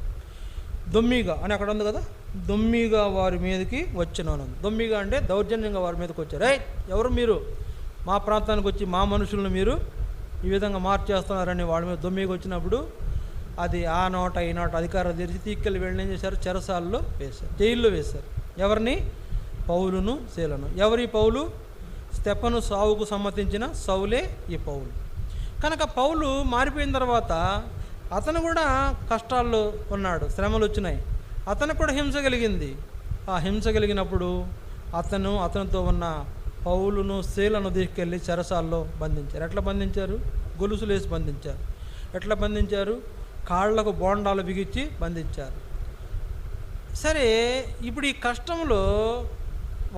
Speaker 1: దొమ్మిగా అని అక్కడ ఉంది కదా, దొమ్మిగా వారి మీదకి వచ్చినాను. దొమ్మిగా అంటే దౌర్జన్యంగా వారి మీదకి వచ్చారు. ఎవరు మీరు? మా ప్రాంతానికి వచ్చి మా మనుషులను మీరు ఈ విధంగా మార్చేస్తున్నారని వాళ్ళ మీద దొమ్మిగా వచ్చినప్పుడు అది ఆ నోట ఈ నోట అధికారులు తెరిచి తీసుకెళ్ళి వీళ్ళని ఏం చేశారు? చెరసాలలో వేశారు, జైల్లో వేశారు. ఎవరిని? పౌలును, శీలను. ఎవరి పౌలు? స్తెఫను సావుకు సమ్మతించిన సౌలే ఈ పౌలు. కనుక పౌలు మారిపోయిన తర్వాత అతను కూడా కష్టాల్లో ఉన్నాడు, శ్రమలు వచ్చినాయి, అతనికి కూడా హింస కలిగింది. ఆ హింస కలిగినప్పుడు అతనితో ఉన్న పౌలును శీలను తీసుకెళ్ళి చెరసాల్లో బంధించారు. ఎట్లా బంధించారు? గొలుసులు వేసి బంధించారు. ఎట్లా బంధించారు? కాళ్లకు బోండాలు బిగించి బంధించారు. సరే, ఇప్పుడు ఈ కష్టంలో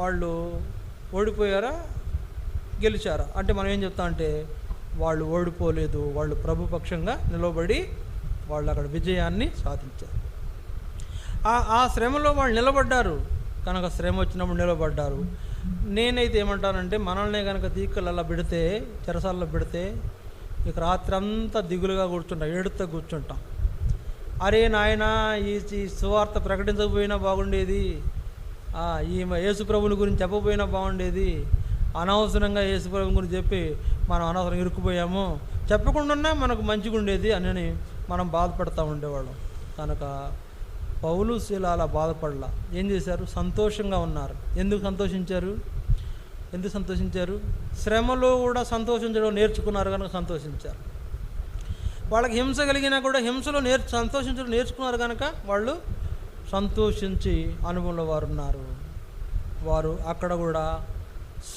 Speaker 1: వాళ్ళు ఓడిపోయారా గెలిచారా అంటే మనం ఏం చెప్తామంటే వాళ్ళు ఓడిపోలేదు, వాళ్ళు ప్రభుపక్షంగా నిలబడి వాళ్ళు అక్కడ విజయాన్ని సాధించారు. ఆ శ్రమలో వాళ్ళు నిలబడ్డారు కనుక శ్రమ వచ్చినప్పుడు నిలబడ్డారు. నేనైతే ఏమంటానంటే మనల్నే కనుక తీక్కలు పెడితే, చెరసాల్లో పెడితే ఇక రాత్రి అంతా దిగులుగా కూర్చుంటాం, ఏడుతో కూర్చుంటాం. అరే నాయన, ఈ సువార్త ప్రకటించకపోయినా బాగుండేది, ఈ యేసుప్రభుని గురించి చెప్పకపోయినా బాగుండేది, అనవసరంగా యేసుప్రభుని గురించి చెప్పి మనం అనవసరంగా ఇరుక్కుపోయాము, చెప్పకుండా మనకు మంచిగా ఉండేది అని మనం బాధపడుతూ ఉండేవాళ్ళం. కనుక పౌలు శీల అలా బాధపడలా. ఏం చేశారు? సంతోషంగా ఉన్నారు. ఎందుకు సంతోషించారు? శ్రమలో కూడా సంతోషించడం నేర్చుకున్నారు కనుక సంతోషించారు. వాళ్ళకి హింస కలిగినా కూడా హింసలో సంతోషించడం నేర్చుకున్నారు కనుక వాళ్ళు సంతోషించి అనుభవంలో వారు ఉన్నారు. వారు అక్కడ కూడా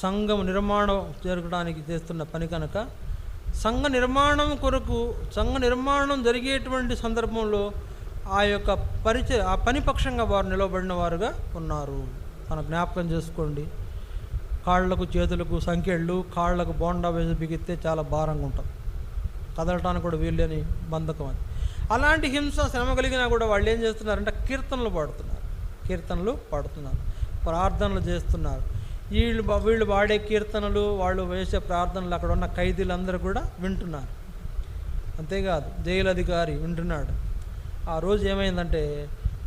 Speaker 1: సంఘం నిర్మాణం జరగడానికి చేస్తున్న పని కనుక సంఘ నిర్మాణం జరిగేటువంటి సందర్భంలో ఆ పని పక్షంగా వారు నిలబడిన వారుగా ఉన్నారు. మన జ్ఞాపకం చేసుకోండి, కాళ్లకు చేతులకు సంఖ్యళ్ళు, కాళ్లకు బోండా వేసి బిగిస్తే చాలా భారంగా ఉంటాం, కదలటానికి కూడా వీళ్ళని బంధకం. అది అలాంటి హింస శ్రమ కలిగినా కూడా వాళ్ళు ఏం చేస్తున్నారంటే కీర్తనలు పాడుతున్నారు, ప్రార్థనలు చేస్తున్నారు. వీళ్ళు వాడే కీర్తనలు, వాళ్ళు వేసే ప్రార్థనలు అక్కడ ఉన్న ఖైదీలందరూ కూడా వింటున్నారు. అంతేకాదు జైలు అధికారి వింటున్నాడు. ఆ రోజు ఏమైందంటే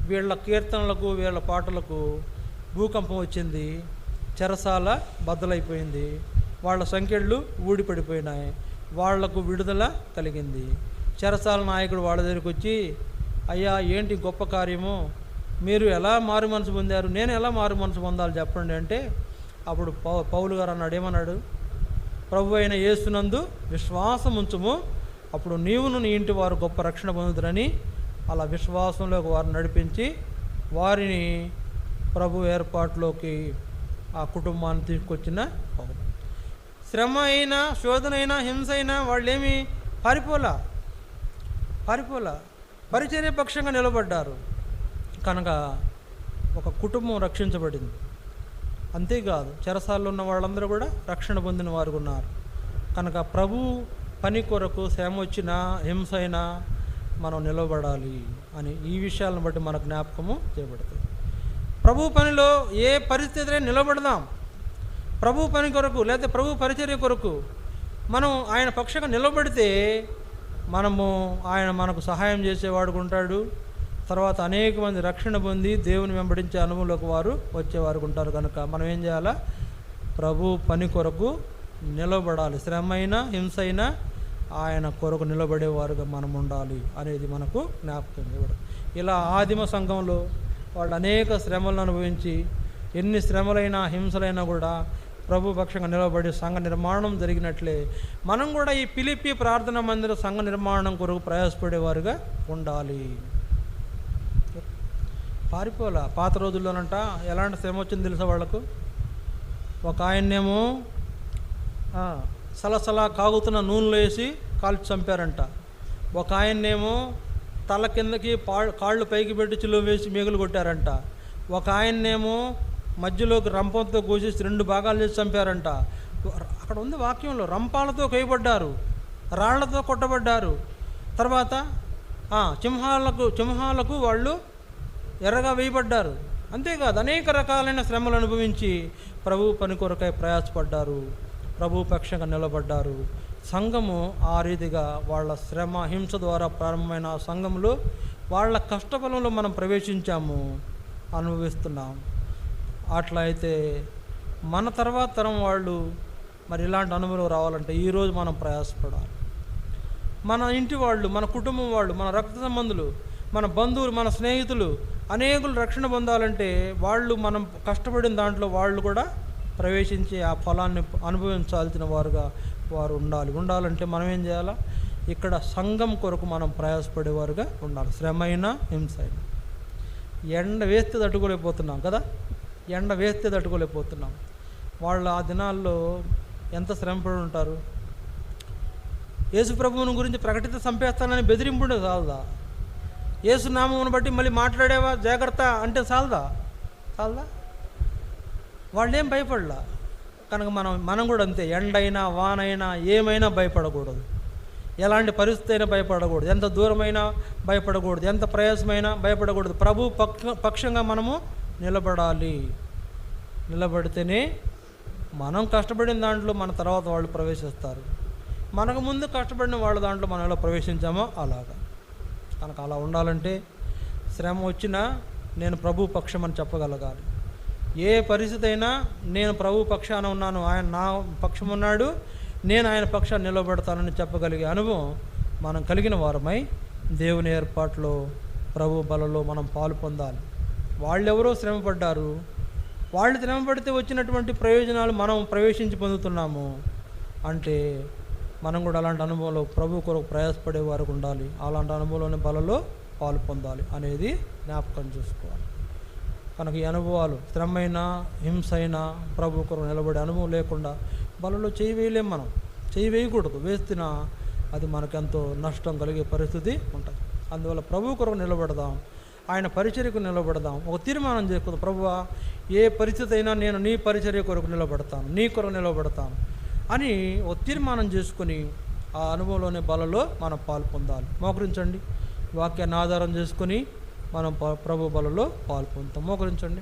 Speaker 1: వీళ్ళ కీర్తనలకు వీళ్ళ పాటలకు భూకంపం వచ్చింది, చెరసాల బద్దలైపోయింది, వాళ్ళ సంఖ్యళ్ళు ఊడిపడిపోయినాయి, వాళ్లకు విడుదల కలిగింది. చెరసాల నాయకుడు వాళ్ళ దగ్గరికి వచ్చి, అయ్యా ఏంటి గొప్ప కార్యము, మీరు ఎలా మారు మనసు పొందారు, నేను ఎలా మారు మనసు పొందాలి చెప్పండి అంటే అప్పుడు పౌలు గారు అన్నాడు, ఏమన్నాడు? ప్రభు అయిన యేసునందు విశ్వాసం ఉంచుము, అప్పుడు నీవును నీ ఇంటి వారు గొప్ప రక్షణ పొందుతారని అలా విశ్వాసంలోకి వారిని నడిపించి వారిని ప్రభు ఏర్పాటులోకి ఆ కుటుంబాన్ని తీసుకొచ్చిన పౌలు. శ్రమ అయినా, శోధన అయినా, హింస అయినా వాళ్ళేమీ పారిపోలా, పరిచర్య పక్షంగా నిలబడ్డారు కనుక ఒక కుటుంబం రక్షించబడింది. అంతేకాదు చెరసాల్లో ఉన్న వాళ్ళందరూ కూడా రక్షణ పొందిన వారు ఉన్నారు. కనుక ప్రభు పని కొరకు శ్రమ వచ్చినా, హింస అయినా మనం నిలబడాలి అని ఈ విషయాలను బట్టి మన జ్ఞాపకము చేయబడుతుంది. ప్రభు పనిలో ఏ పరిస్థితిలో నిలబడదాం. ప్రభు పని కొరకు లేకపోతే ప్రభు పరిచర్య కొరకు మనం ఆయన పక్షంగా నిలబడితే ఆయన మనకు సహాయం చేసేవాడు ఉంటాడు. తర్వాత అనేక మంది రక్షణ పొంది దేవుని వెంబడించే అనుభవంలోకి వారు వచ్చేవారు ఉంటారు. కనుక మనం ఏం చేయాలా? ప్రభు పని కొరకు నిలబడాలి. శ్రమ అయినా, హింస అయినా ఆయన కొరకు నిలబడేవారుగా మనం ఉండాలి అనేది మనకు జ్ఞాపకం చేయబడదు. ఇలా ఆదిమ సంఘంలో వాళ్ళు అనేక శ్రమలను అనుభవించి, ఎన్ని శ్రమలైనా హింసలైనా కూడా ప్రభు పక్షంగా నిలబడి సంఘ నిర్మాణం జరిగినట్లే మనం కూడా ఈ ఫిలిప్పీ ప్రార్థన మందిర సంఘ నిర్మాణం కొరకు ప్రయాసపడేవారుగా ఉండాలి. పారిపోలా. పాత రోజుల్లోనంట ఎలాంటి శ్రమ వచ్చింది తెలుసా వాళ్ళకు? ఒక ఆయన్నేమో సలసలా కాగుతున్న నూనెలో వేసి కాల్చి చంపారంట. ఒక ఆయన్నేమో తల కిందకి కాళ్ళు పైకి పెట్టి చిలువ వేసి మేగులు కొట్టారంట. ఒక ఆయన్నేమో మధ్యలోకి రంపంతో కోసేసి 2 భాగాలు చేసి చంపారంట. అక్కడ ఉంది వాక్యంలో, రంపాలతో కొయ్యబడ్డారు, రాళ్లతో కొట్టబడ్డారు. తర్వాత సింహాలకు వాళ్ళు ఎర్రగా వేయబడ్డారు. అంతేకాదు అనేక రకాలైన శ్రమలు అనుభవించి ప్రభు పని కొరకై ప్రయాసపడ్డారు, ప్రభు పక్షంగా నిలబడ్డారు. సంఘము ఆ రీతిగా వాళ్ళ శ్రమ హింస ద్వారా ప్రారంభమైన ఆ సంఘంలో వాళ్ళ కష్టఫలంలో మనం ప్రవేశించాము, అనుభవిస్తున్నాం. అట్లా అయితే మన తర్వాత తరం వాళ్ళు మరి ఇలాంటి అనుభవం రావాలంటే ఈరోజు మనం ప్రయాసపడాలి. మన ఇంటి వాళ్ళు, మన కుటుంబం వాళ్ళు, మన రక్త సంబంధులు, మన బంధువులు, మన స్నేహితులు అనేకులు రక్షణ పొందాలంటే వాళ్ళు మనం కష్టపడిన దాంట్లో వాళ్ళు కూడా ప్రవేశించి ఆ ఫలాన్ని అనుభవించాల్సిన వారుగా వారు ఉండాలంటే మనం ఏం చేయాలా? ఇక్కడ సంఘం కొరకు మనం ప్రయాసపడేవారుగా ఉండాలి. శ్రమ అయినా హింస అయినా. ఎండ వేస్తే తట్టుకోలేకపోతున్నాం కదా, ఎండ వేస్తే తట్టుకోలేకపోతున్నాం. వాళ్ళు ఆ దినాల్లో ఎంత శ్రమపడి ఉంటారు. యేసు ప్రభువుని గురించి ప్రకటిత చంపేస్తానని బెదిరింపుండే చాలదా? యేసు నామమును బట్టి మళ్ళీ మాట్లాడేవా జాగ్రత్త అంటే చాలదా? వాళ్ళేం భయపడలా. కనుక మనం కూడా అంతే, ఎండైనా వానైనా ఏమైనా భయపడకూడదు. ఎలాంటి పరిస్థితి అయినా భయపడకూడదు. ఎంత దూరమైనా భయపడకూడదు. ఎంత ప్రయాసమైనా భయపడకూడదు. ప్రభు పక్షంగా మనము నిలబడాలి. నిలబడితేనే మనం కష్టపడిన దాంట్లో మన తర్వాత వాళ్ళు ప్రవేశిస్తారు. మనకు ముందు కష్టపడిన వాళ్ళ దాంట్లో మనం ఎలా ప్రవేశించామో అలాగా. కనుక అలా ఉండాలంటే శ్రమ వచ్చినా నేను ప్రభు పక్షం అని చెప్పగలగాలి. ఏ పరిస్థితి అయినా నేను ప్రభు పక్షాన ఉన్నాను, ఆయన నా పక్షం ఉన్నాడు, నేను ఆయన పక్షాన్ని నిలబడతానని చెప్పగలిగే అనుభవం మనం కలిగిన వారమై దేవుని ఏర్పాట్లో ప్రభు బలలో మనం పాలు పొందాలి. వాళ్ళెవరో శ్రమపడ్డారు, వాళ్ళు శ్రమపడితే వచ్చినటువంటి ప్రయోజనాలు మనం ప్రవేశించి పొందుతున్నాము అంటే మనం కూడా అలాంటి అనుభవంలో ప్రభు కొరకు ప్రయాసపడే వారికి ఉండాలి. అలాంటి అనుభవంలోని బలలో పాలు పొందాలి అనేది జ్ఞాపకం చేసుకోవాలి. కనుక ఈ అనుభవాలు శ్రమైనా హింస అయినా ప్రభు కొరకు నిలబడే అనుభవం లేకుండా బలలో చేయి వేయలేం. మనం చేయి వేయకూడదు. వేస్తున్నా అది మనకెంతో నష్టం కలిగే పరిస్థితి ఉంటుంది. అందువల్ల ప్రభు కొరకు నిలబడదాం, ఆయన పరిచర్యకు నిలబడదాం. ఒక తీర్మానం చేసుకుందాం, ప్రభువా ఏ పరిస్థితి అయినా నేను నీ పరిచర్య కొరకు నిలబడతాను, నీ కొరకు నిలబడతాను అని ఒక తీర్మానం చేసుకొని ఆ అనుభవంలోని బలలో మనం పాలు పొందాలి. మోకరించండి. వాక్యాన్ని ఆధారం చేసుకొని మనం ప్రభు బలలో పాలు పొందుతాం. మోకరించండి.